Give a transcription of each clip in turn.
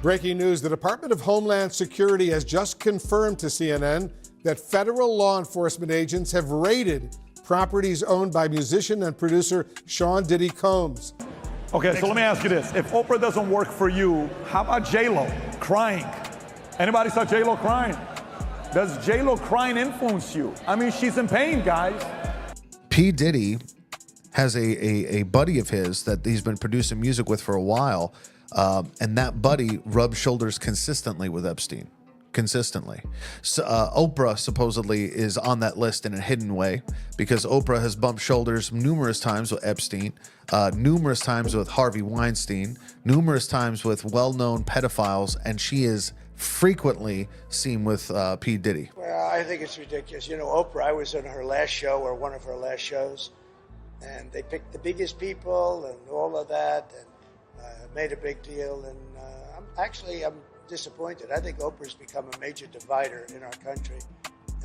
Breaking news, the Department of Homeland Security has just confirmed to CNN that federal law enforcement agents have raided properties owned by musician and producer Sean Diddy Combs. Okay, so let me ask you this. If Oprah doesn't work for you, how about J-Lo crying? Anybody saw J-Lo crying? Does J-Lo crying influence you? I mean, she's in pain, guys. P. Diddy has a buddy of his that he's been producing music with for a while, and that buddy rubs shoulders consistently with Epstein. Consistently. So, Oprah supposedly is on that list in a hidden way because Oprah has bumped shoulders numerous times with Epstein, numerous times with Harvey Weinstein, numerous times with well-known pedophiles, and she is frequently seen with P. Diddy. Well, I think it's ridiculous. You know, Oprah, I was on her last show or one of her last shows, and they picked the biggest people and all of that and made a big deal. And I'm disappointed. I think Oprah's become a major divider in our country.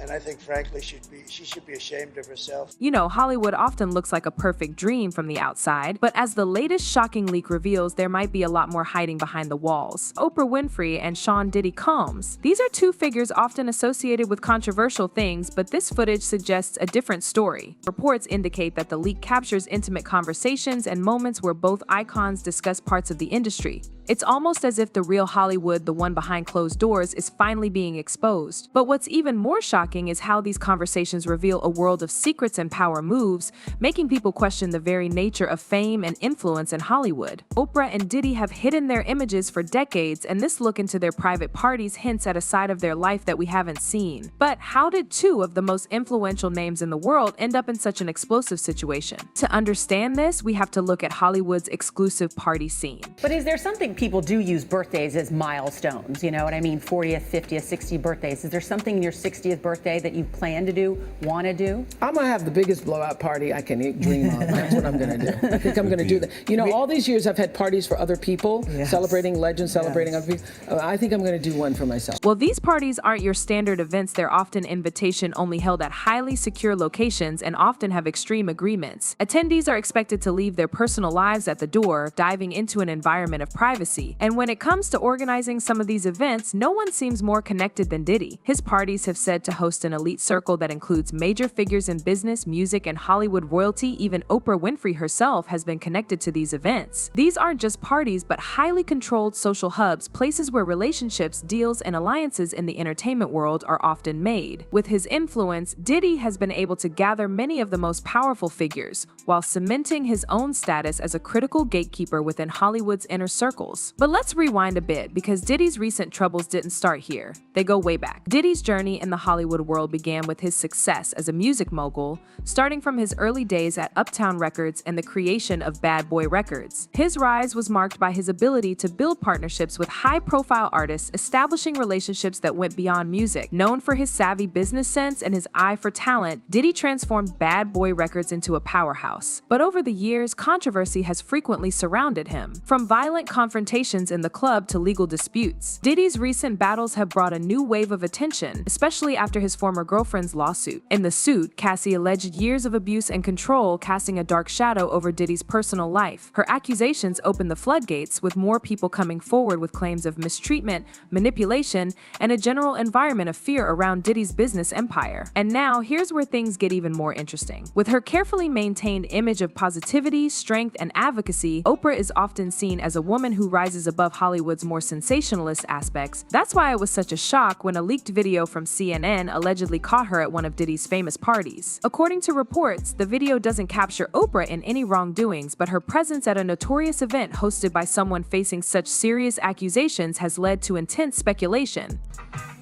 And I think, frankly, she should be ashamed of herself. You know, Hollywood often looks like a perfect dream from the outside, but as the latest shocking leak reveals, there might be a lot more hiding behind the walls. Oprah Winfrey and Sean Diddy Combs. These are two figures often associated with controversial things, but this footage suggests a different story. Reports indicate that the leak captures intimate conversations and moments where both icons discuss parts of the industry. It's almost as if the real Hollywood, the one behind closed doors, is finally being exposed. But what's even more shocking is how these conversations reveal a world of secrets and power moves, making people question the very nature of fame and influence in Hollywood. Oprah and Diddy have hidden their images for decades, and this look into their private parties hints at a side of their life that we haven't seen. But how did two of the most influential names in the world end up in such an explosive situation? To understand this, we have to look at Hollywood's exclusive party scene. But is there something people do use birthdays as milestones, you know what I mean? 40th, 50th, 60th birthdays. Is there something in your 60th birthday that you plan to do, want to do? I'm going to have the biggest blowout party I can dream of. That's what I'm going to do. I think I'm going to do that. You know, all these years I've had parties for other people, celebrating legends, celebrating other people. I think I'm going to do one for myself. Well, these parties aren't your standard events. They're often invitation only, held at highly secure locations and often have extreme agreements. Attendees are expected to leave their personal lives at the door, diving into an environment of privacy. And when it comes to organizing some of these events, no one seems more connected than Diddy. His parties have said to host an elite circle that includes major figures in business, music, and Hollywood royalty. Even Oprah Winfrey herself has been connected to these events. These aren't just parties, but highly controlled social hubs, places where relationships, deals, and alliances in the entertainment world are often made. With his influence, Diddy has been able to gather many of the most powerful figures, while cementing his own status as a critical gatekeeper within Hollywood's inner circles. But let's rewind a bit, because Diddy's recent troubles didn't start here. They go way back. Diddy's journey in the Hollywood world began with his success as a music mogul, starting from his early days at Uptown Records and the creation of Bad Boy Records. His rise was marked by his ability to build partnerships with high-profile artists, establishing relationships that went beyond music. Known for his savvy business sense and his eye for talent, Diddy transformed Bad Boy Records into a powerhouse. But over the years, controversy has frequently surrounded him. From violent confrontations in the club to legal disputes, Diddy's recent battles have brought a new wave of attention, especially after his former girlfriend's lawsuit. In the suit, Cassie alleged years of abuse and control, casting a dark shadow over Diddy's personal life. Her accusations opened the floodgates, with more people coming forward with claims of mistreatment, manipulation, and a general environment of fear around Diddy's business empire. And now, here's where things get even more interesting. With her carefully maintained image of positivity, strength, and advocacy, Oprah is often seen as a woman who rises above Hollywood's more sensationalist aspects. That's why it was such a shock when a leaked video from CNN allegedly caught her at one of Diddy's famous parties. According to reports, the video doesn't capture Oprah in any wrongdoings, but her presence at a notorious event hosted by someone facing such serious accusations has led to intense speculation.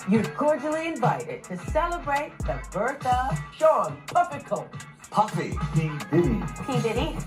You're cordially invited to celebrate the birth of Sean Puffy Combs. Puffy, P. Diddy. P. Diddy.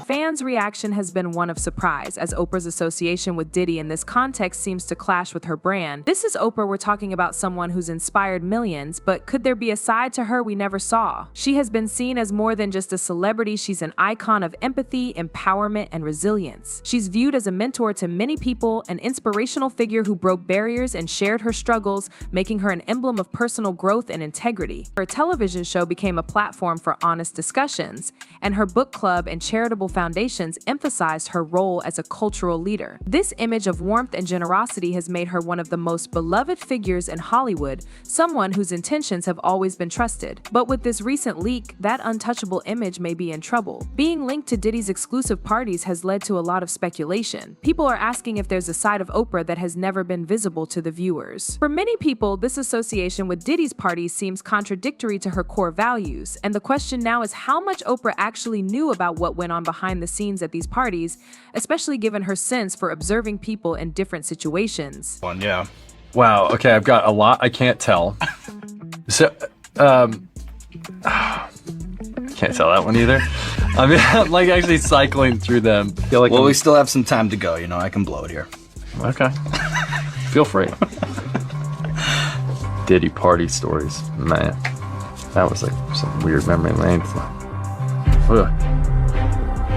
Fans' reaction has been one of surprise, as Oprah's association with Diddy in this context seems to clash with her brand. This is Oprah. We're talking about someone who's inspired millions, but could there be a side to her we never saw? She has been seen as more than just a celebrity. She's an icon of empathy, empowerment, and resilience. She's viewed as a mentor to many people, an inspirational figure who broke barriers and shared her struggles, making her an emblem of personal growth and integrity. Her television show became a platform for honest feminist discussions, and her book club and charitable foundations emphasized her role as a cultural leader. This image of warmth and generosity has made her one of the most beloved figures in Hollywood, someone whose intentions have always been trusted. But with this recent leak, that untouchable image may be in trouble. Being linked to Diddy's exclusive parties has led to a lot of speculation. People are asking if there's a side of Oprah that has never been visible to the viewers. For many people, this association with Diddy's parties seems contradictory to her core values, and the question now is how much Oprah actually knew about what went on behind the scenes at these parties, especially given her sense for observing people in different situations. Yeah. Wow. Okay, I've got a lot I can't tell. So, can't tell that one either. I mean, I'm like actually cycling through them. Feel like we still have some time to go. You know, I can blow it here. Okay. Feel free. Diddy party stories, man. That was like some weird memory lane. Ugh.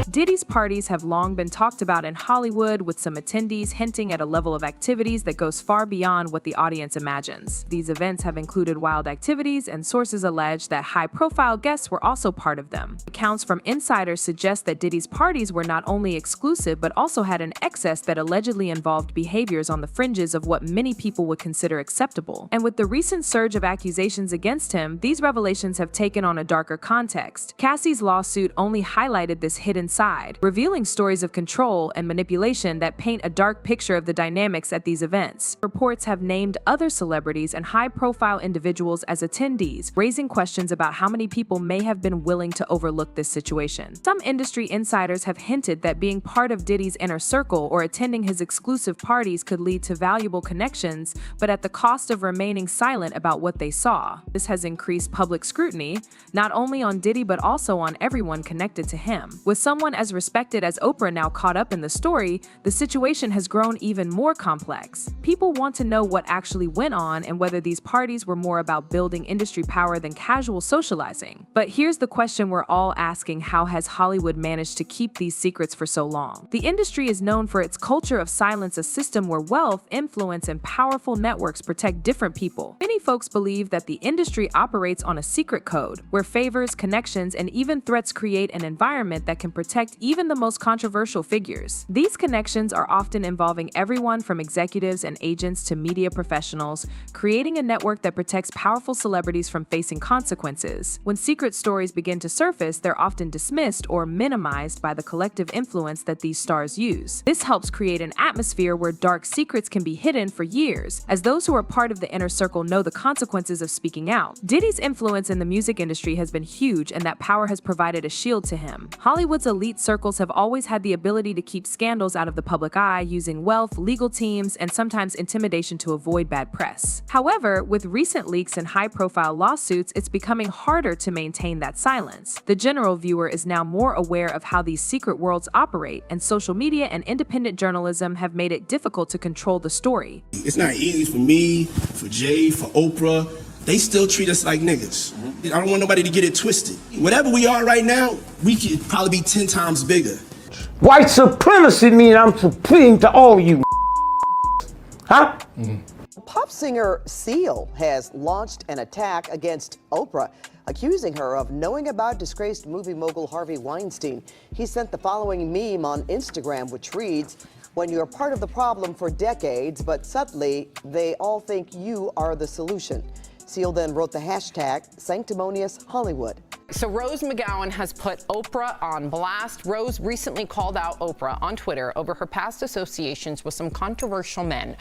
Diddy's parties have long been talked about in Hollywood, with some attendees hinting at a level of activities that goes far beyond what the audience imagines. These events have included wild activities, and sources allege that high-profile guests were also part of them. Accounts from insiders suggest that Diddy's parties were not only exclusive but also had an excess that allegedly involved behaviors on the fringes of what many people would consider acceptable. And with the recent surge of accusations against him, these revelations have taken on a darker context. Cassie's lawsuit only highlighted this hidden side, revealing stories of control and manipulation that paint a dark picture of the dynamics at these events. Reports have named other celebrities and high-profile individuals as attendees, raising questions about how many people may have been willing to overlook this situation. Some industry insiders have hinted that being part of Diddy's inner circle or attending his exclusive parties could lead to valuable connections, but at the cost of remaining silent about what they saw. This has increased public scrutiny, not only on Diddy but also on everyone connected to him. With someone as respected as Oprah now caught up in the story, the situation has grown even more complex. People want to know what actually went on and whether these parties were more about building industry power than casual socializing. But here's the question we're all asking: how has Hollywood managed to keep these secrets for so long? The industry is known for its culture of silence, a system where wealth, influence, and powerful networks protect different people. Many folks believe that the industry operates on a secret code, where favors, connections, and even threats create an environment that can protect even the most controversial figures. These connections are often involving everyone from executives and agents to media professionals, creating a network that protects powerful celebrities from facing consequences. When secret stories begin to surface, they're often dismissed or minimized by the collective influence that these stars use. This helps create an atmosphere where dark secrets can be hidden for years, as those who are part of the inner circle know the consequences of speaking out. Diddy's influence in the music industry has been huge, and that power has provided a shield to him. Hollywood's elite circles have always had the ability to keep scandals out of the public eye, using wealth, legal teams, and sometimes intimidation to avoid bad press. However, with recent leaks and high-profile lawsuits, it's becoming harder to maintain that silence. The general viewer is now more aware of how these secret worlds operate, and social media and independent journalism have made it difficult to control the story. It's not easy for me, for Jay, for Oprah. They still treat us like niggas. I don't want nobody to get it twisted. Whatever we are right now, we could probably be 10 times bigger. White supremacy means I'm supreme to all you. Huh? Pop singer Seal has launched an attack against Oprah, accusing her of knowing about disgraced movie mogul Harvey Weinstein. He sent the following meme on Instagram, which reads, "When you're part of the problem for decades, but suddenly they all think you are the solution." Seal then wrote the hashtag Sanctimonious Hollywood. So Rose McGowan has put Oprah on blast. Rose recently called out Oprah on Twitter over her past associations with some controversial men.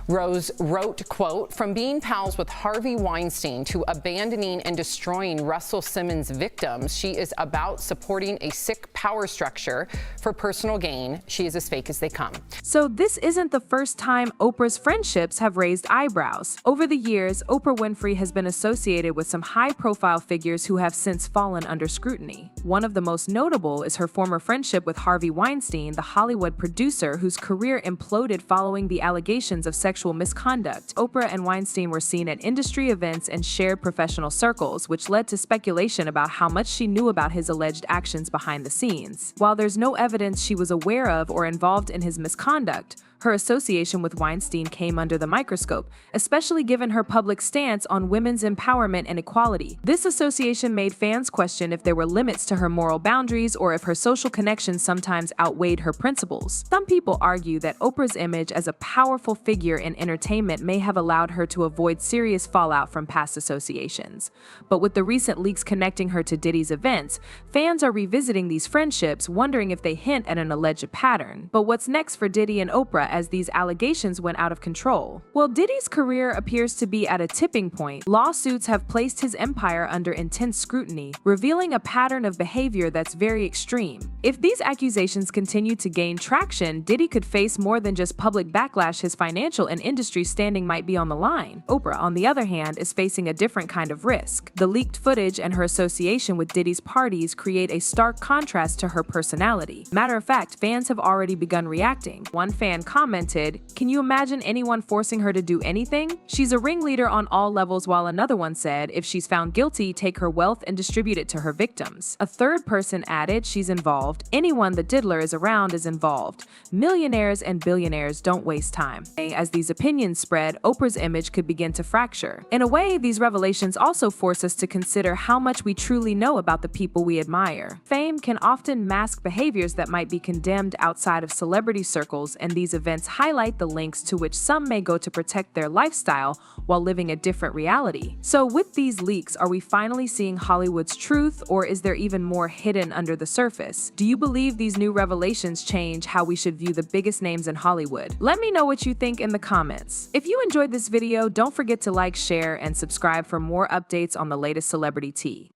Rose wrote, quote, "From being pals with Harvey Weinstein to abandoning and destroying Russell Simmons' victims, she is about supporting a sick power structure for personal gain. She is as fake as they come." So this isn't the first time Oprah's friendships have raised eyebrows. Over the years, Oprah Winfrey has been associated with some high-profile figures who have since fallen under scrutiny. One of the most notable is her former friendship with Harvey Weinstein, the Hollywood producer whose career imploded following the allegations of sexual misconduct. Oprah and Weinstein were seen at industry events and shared professional circles, which led to speculation about how much she knew about his alleged actions behind the scenes. While there's no evidence she was aware of or involved in his misconduct, her association with Weinstein came under the microscope, especially given her public stance on women's empowerment and equality. This association made fans question if there were limits to her moral boundaries or if her social connections sometimes outweighed her principles. Some people argue that Oprah's image as a powerful figure in entertainment may have allowed her to avoid serious fallout from past associations. But with the recent leaks connecting her to Diddy's events, fans are revisiting these friendships, wondering if they hint at an alleged pattern. But what's next for Diddy and Oprah as these allegations went out of control? Well, Diddy's career appears to be at a tipping point. Lawsuits have placed his empire under intense scrutiny, revealing a pattern of behavior that's very extreme. If these accusations continue to gain traction, Diddy could face more than just public backlash. His financial and industry standing might be on the line. Oprah, on the other hand, is facing a different kind of risk. The leaked footage and her association with Diddy's parties create a stark contrast to her personality. Matter of fact, fans have already begun reacting. One fan commented, "Can you imagine anyone forcing her to do anything? She's a ringleader on all levels," while another one said, "If she's found guilty, take her wealth and distribute it to her victims." A third person added, "She's involved. Anyone the diddler is around is involved. Millionaires and billionaires don't waste time." As these opinions spread, Oprah's image could begin to fracture. In a way, these revelations also force us to consider how much we truly know about the people we admire. Fame can often mask behaviors that might be condemned outside of celebrity circles, and these events highlight the lengths to which some may go to protect their lifestyle while living a different reality. So with these leaks, are we finally seeing Hollywood's truth, or is there even more hidden under the surface? Do you believe these new revelations change how we should view the biggest names in Hollywood? Let me know what you think in the comments. If you enjoyed this video, don't forget to like, share, and subscribe for more updates on the latest celebrity tea.